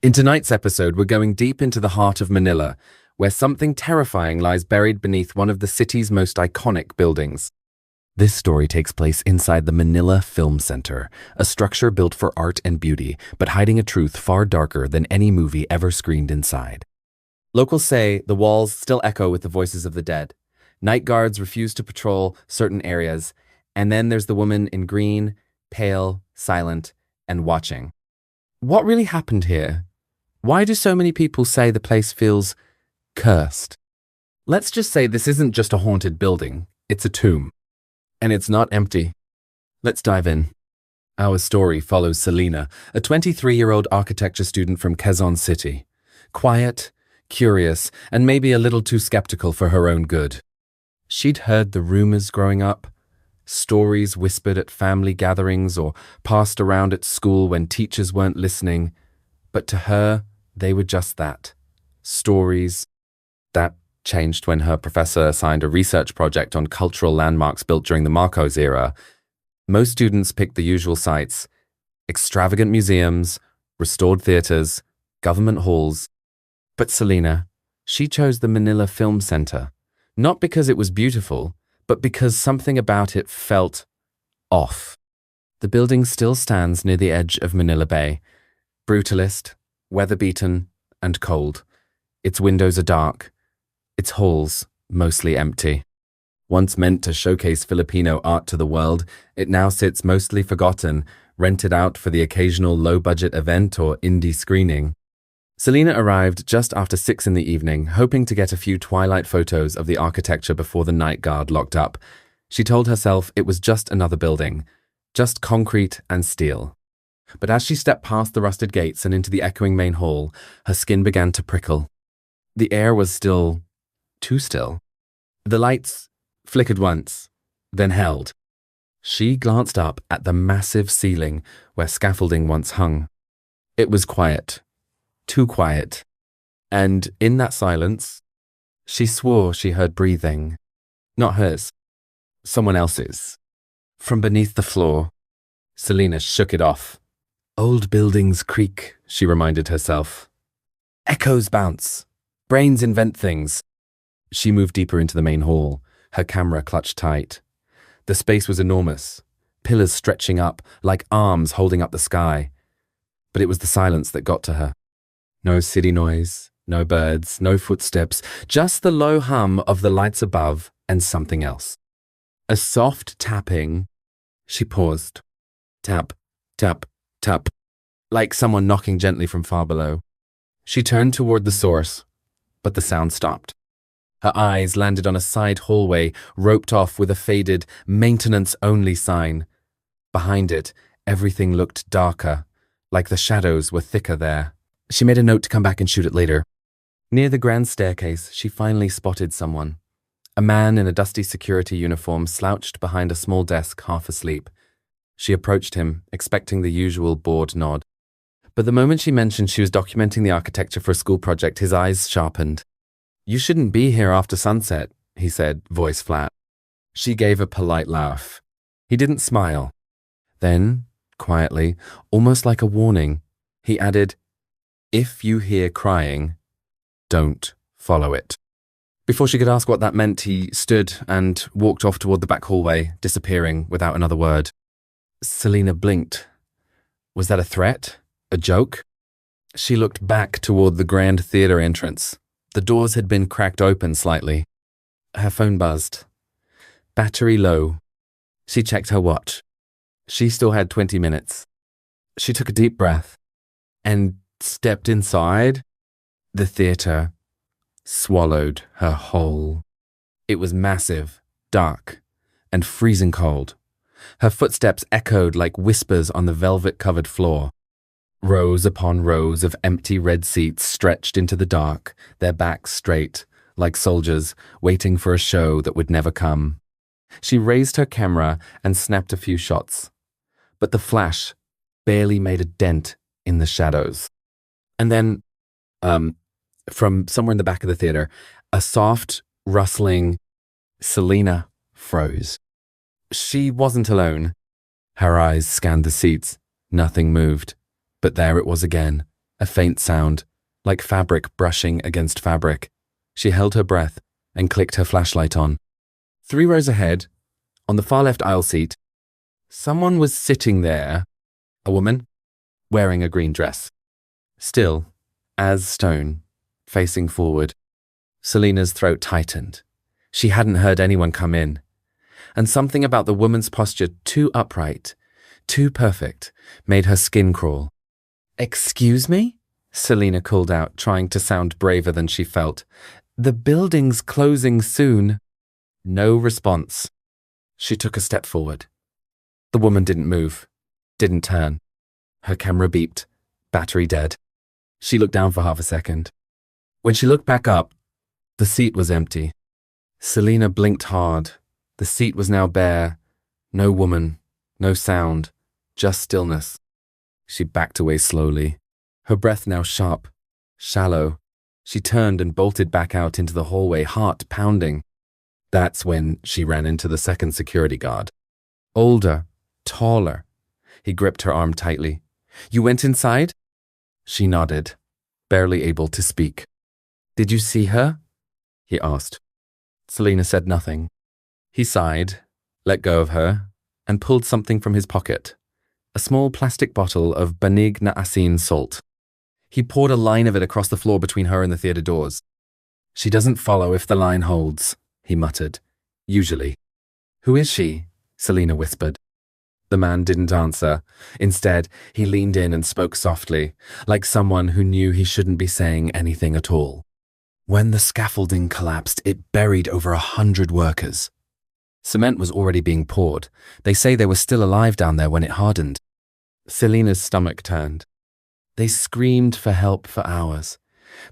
In tonight's episode, we're going deep into the heart of Manila, where something terrifying lies buried beneath one of the city's most iconic buildings. This story takes place inside the Manila Film Center, a structure built for art and beauty, but hiding a truth far darker than any movie ever screened inside. Locals say the walls still echo with the voices of the dead. Night guards refuse to patrol certain areas, and then there's the woman in green, pale, silent, and watching. What really happened here? Why do so many people say the place feels cursed? Let's just say this isn't just a haunted building, it's a tomb. And it's not empty. Let's dive in. Our story follows Celina, a 23-year-old architecture student from Quezon City. Quiet, curious, and maybe a little too skeptical for her own good. She'd heard the rumors growing up, stories whispered at family gatherings or passed around at school when teachers weren't listening. But to her, they were just that. Stories. That changed when her professor assigned a research project on cultural landmarks built during the Marcos era. Most students picked the usual sites: extravagant museums, restored theaters, government halls. But Celina, she chose the Manila Film Center, not because it was beautiful, but because something about it felt off. The building still stands near the edge of Manila Bay, brutalist, weather-beaten, and cold. Its windows are dark, its halls mostly empty. Once meant to showcase Filipino art to the world, it now sits mostly forgotten, rented out for the occasional low-budget event or indie screening. Celina arrived just after 6 in the evening, hoping to get a few twilight photos of the architecture before the night guard locked up. She told herself it was just another building, just concrete and steel. But as she stepped past the rusted gates and into the echoing main hall, her skin began to prickle. The air was still too still. The lights flickered once, then held. She glanced up at the massive ceiling where scaffolding once hung. It was quiet. Too quiet. And in that silence, she swore she heard breathing. Not hers. Someone else's. From beneath the floor, Celina shook it off. Old buildings creak, she reminded herself. Echoes bounce. Brains invent things. She moved deeper into the main hall, her camera clutched tight. The space was enormous, pillars stretching up like arms holding up the sky. But it was the silence that got to her. No city noise, no birds, no footsteps, just the low hum of the lights above and something else. A soft tapping. She paused. Tap, tap, tap, like someone knocking gently from far below. She turned toward the source, but the sound stopped. Her eyes landed on a side hallway roped off with a faded maintenance-only sign. Behind it, everything looked darker, like the shadows were thicker there. She made a note to come back and shoot it later. Near the grand staircase, she finally spotted someone. A man in a dusty security uniform slouched behind a small desk, half asleep. She approached him, expecting the usual bored nod. But the moment she mentioned she was documenting the architecture for a school project, his eyes sharpened. "You shouldn't be here after sunset," he said, voice flat. She gave a polite laugh. He didn't smile. Then, quietly, almost like a warning, he added, "If you hear crying, don't follow it." Before she could ask what that meant, he stood and walked off toward the back hallway, disappearing without another word. Celina blinked. Was that a threat? A joke? She looked back toward the grand theater entrance. The doors had been cracked open slightly. Her phone buzzed. Battery low. She checked her watch. She still had 20 minutes. She took a deep breath and stepped inside. The theater swallowed her whole. It was massive, dark, and freezing cold. Her footsteps echoed like whispers on the velvet-covered floor. Rows upon rows of empty red seats stretched into the dark, their backs straight, like soldiers waiting for a show that would never come. She raised her camera and snapped a few shots, but the flash barely made a dent in the shadows. And then, from somewhere in the back of the theater, a soft, rustling Celina froze. She wasn't alone. Her eyes scanned the seats. Nothing moved. But there it was again, A faint sound, like fabric brushing against fabric. She held her breath and clicked her flashlight on. 3 rows ahead, on the far left aisle seat, someone was sitting there. A woman, wearing a green dress. Still, as stone, facing forward. Celina's throat tightened. She hadn't heard anyone come in. And something about the woman's posture, too upright, too perfect, made her skin crawl. "Excuse me?" Celina called out, trying to sound braver than she felt. "The building's closing soon." No response. She took a step forward. The woman didn't move, didn't turn. Her camera beeped, battery dead. She looked down for half a second. When she looked back up, the seat was empty. Celina blinked hard. The seat was now bare. No woman, no sound, just stillness. She backed away slowly, her breath now sharp, shallow. She turned and bolted back out into the hallway, heart pounding. That's when she ran into the second security guard. Older, taller. He gripped her arm tightly. "You went inside?" She nodded, barely able to speak. "Did you see her?" he asked. Celina said nothing. He sighed, let go of her, and pulled something from his pocket. A small plastic bottle of Banig na Asin salt. He poured a line of it across the floor between her and the theater doors. "She doesn't follow if the line holds," he muttered. "Usually." "Who is she?" Celina whispered. The man didn't answer. Instead, he leaned in and spoke softly, like someone who knew he shouldn't be saying anything at all. "When the scaffolding collapsed, it buried over 100 workers. Cement was already being poured. They say they were still alive down there when it hardened." Celina's stomach turned. They screamed for help for hours,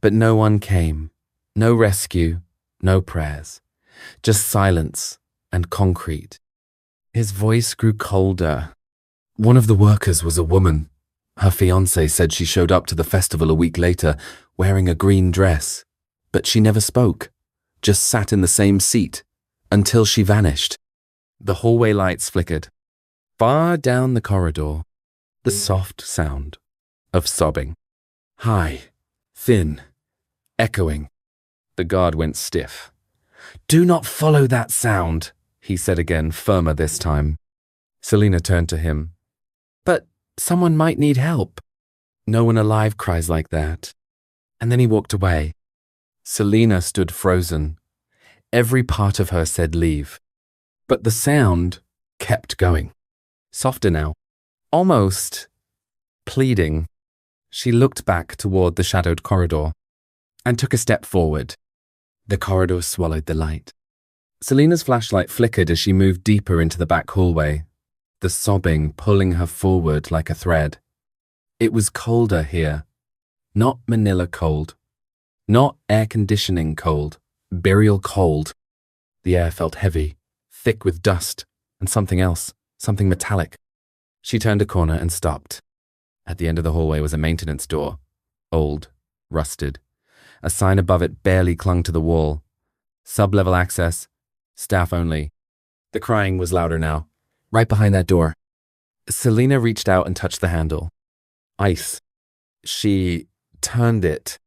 but no one came. No rescue, no prayers. Just silence and concrete. His voice grew colder. "One of the workers was a woman. Her fiancé said she showed up to the festival a week later, wearing a green dress. But she never spoke, just sat in the same seat, until she vanished." The hallway lights flickered. Far down the corridor, the soft sound of sobbing. High, thin, echoing. The guard went stiff. "Do not follow that sound," he said again, firmer this time. Celina turned to him. "But someone might need help." "No one alive cries like that." And then he walked away. Celina stood frozen. Every part of her said leave. But the sound kept going. Softer now. Almost pleading. She looked back toward the shadowed corridor and took a step forward. The corridor swallowed the light. Celina's flashlight flickered as she moved deeper into the back hallway, the sobbing pulling her forward like a thread. It was colder here. Not Manila cold. Not air conditioning cold. Burial cold. The air felt heavy, thick with dust, and something else, something metallic. She turned a corner and stopped. At the end of the hallway was a maintenance door. Old, rusted. A sign above it barely clung to the wall. Sub-level access. Staff only. The crying was louder now. Right behind that door. Celina reached out and touched the handle. Ice. She turned it.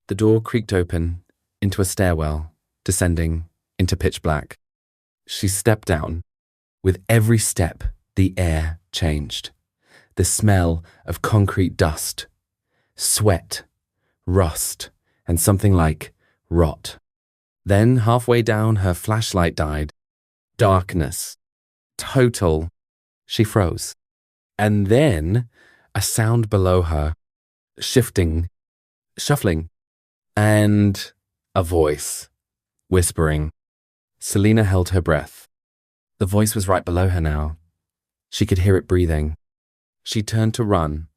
The door creaked open into a stairwell, descending into pitch black. She stepped down. With every step, the air changed. The smell of concrete dust, sweat, rust, and something like rot. Then, halfway down, her flashlight died. Darkness. Total. She froze. And then, a sound below her. Shifting. Shuffling. And a voice. Whispering. Celina held her breath. The voice was right below her now. She could hear it breathing. She turned to run,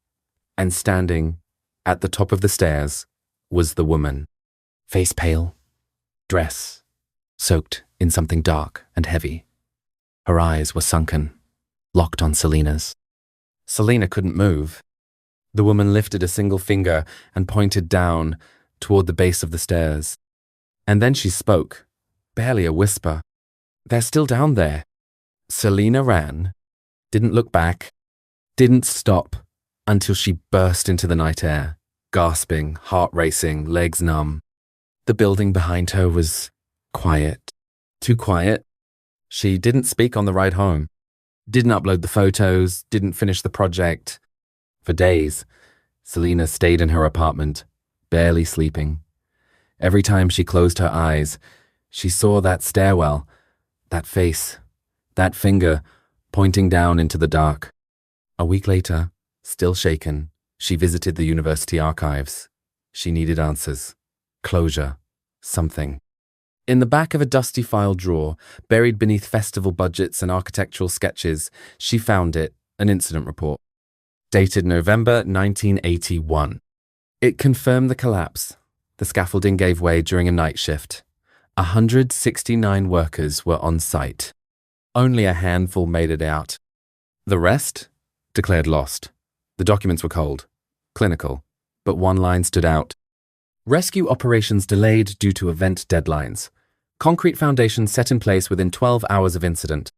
and standing at the top of the stairs was the woman. Face pale. Dress. Soaked in something dark and heavy. Her eyes were sunken, locked on Celina's. Celina couldn't move. The woman lifted a single finger and pointed down toward the base of the stairs. And then she spoke, barely a whisper. "They're still down there." Celina ran, didn't look back, didn't stop until she burst into the night air. gasping, heart racing, legs numb. The building behind her was quiet. Too quiet. She didn't speak on the ride home. Didn't upload the photos, didn't finish the project. For days, Celina stayed in her apartment, barely sleeping. Every time she closed her eyes, she saw that stairwell, that face, that finger pointing down into the dark. A week later, still shaken, she visited the university archives. She needed answers, closure, something. In the back of a dusty file drawer, buried beneath festival budgets and architectural sketches, she found it, an incident report. Dated November 1981. It confirmed the collapse. The scaffolding gave way during a night shift. 169 workers were on site. Only a handful made it out. The rest declared lost. The documents were cold, clinical, but one line stood out. Rescue operations delayed due to event deadlines. Concrete foundations set in place within 12 hours of incident.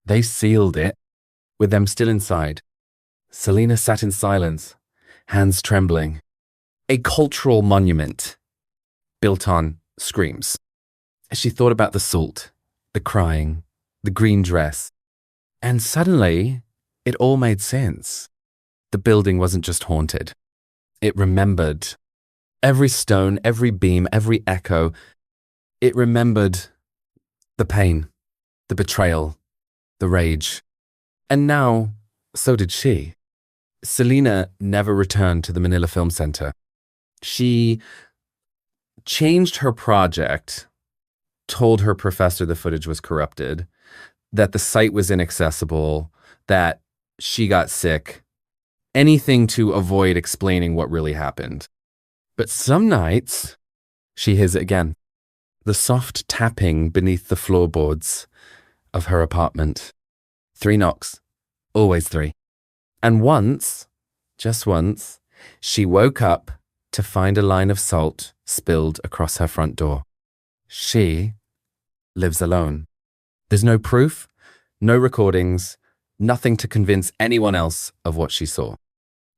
They sealed it, with them still inside. Celina sat in silence, hands trembling. A cultural monument, built on screams. As she thought about the salt, the crying, the green dress, and suddenly, it all made sense. The building wasn't just haunted. It remembered. Every stone, every beam, every echo. It remembered the pain, the betrayal, the rage. And now, so did she. Celina never returned to the Manila Film Center. She changed her project, told her professor the footage was corrupted, that the site was inaccessible, that she got sick, anything to avoid explaining what really happened. But some nights, she hears it again. The soft tapping beneath the floorboards of her apartment. 3 knocks. Always 3. And once, just once, she woke up to find a line of salt spilled across her front door. She lives alone. There's no proof, no recordings, nothing to convince anyone else of what she saw.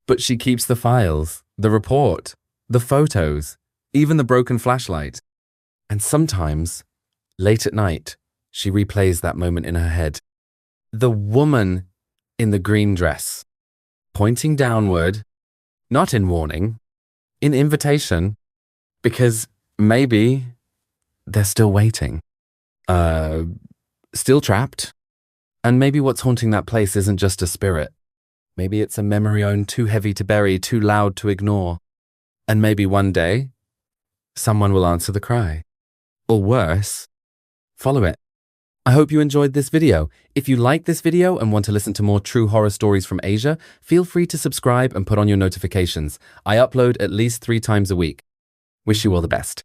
But she keeps the files, the report, the photos, even the broken flashlight. And sometimes, late at night, she replays that moment in her head. The woman in the green dress, pointing downward, not in warning, in invitation, because maybe they're still waiting. Still trapped. And maybe what's haunting that place isn't just a spirit. Maybe it's a memory owned too heavy to bury, too loud to ignore. And maybe one day, someone will answer the cry. Or worse, follow it. I hope you enjoyed this video. If you like this video and want to listen to more true horror stories from Asia, feel free to subscribe and put on your notifications. I upload at least 3 times a week. Wish you all the best.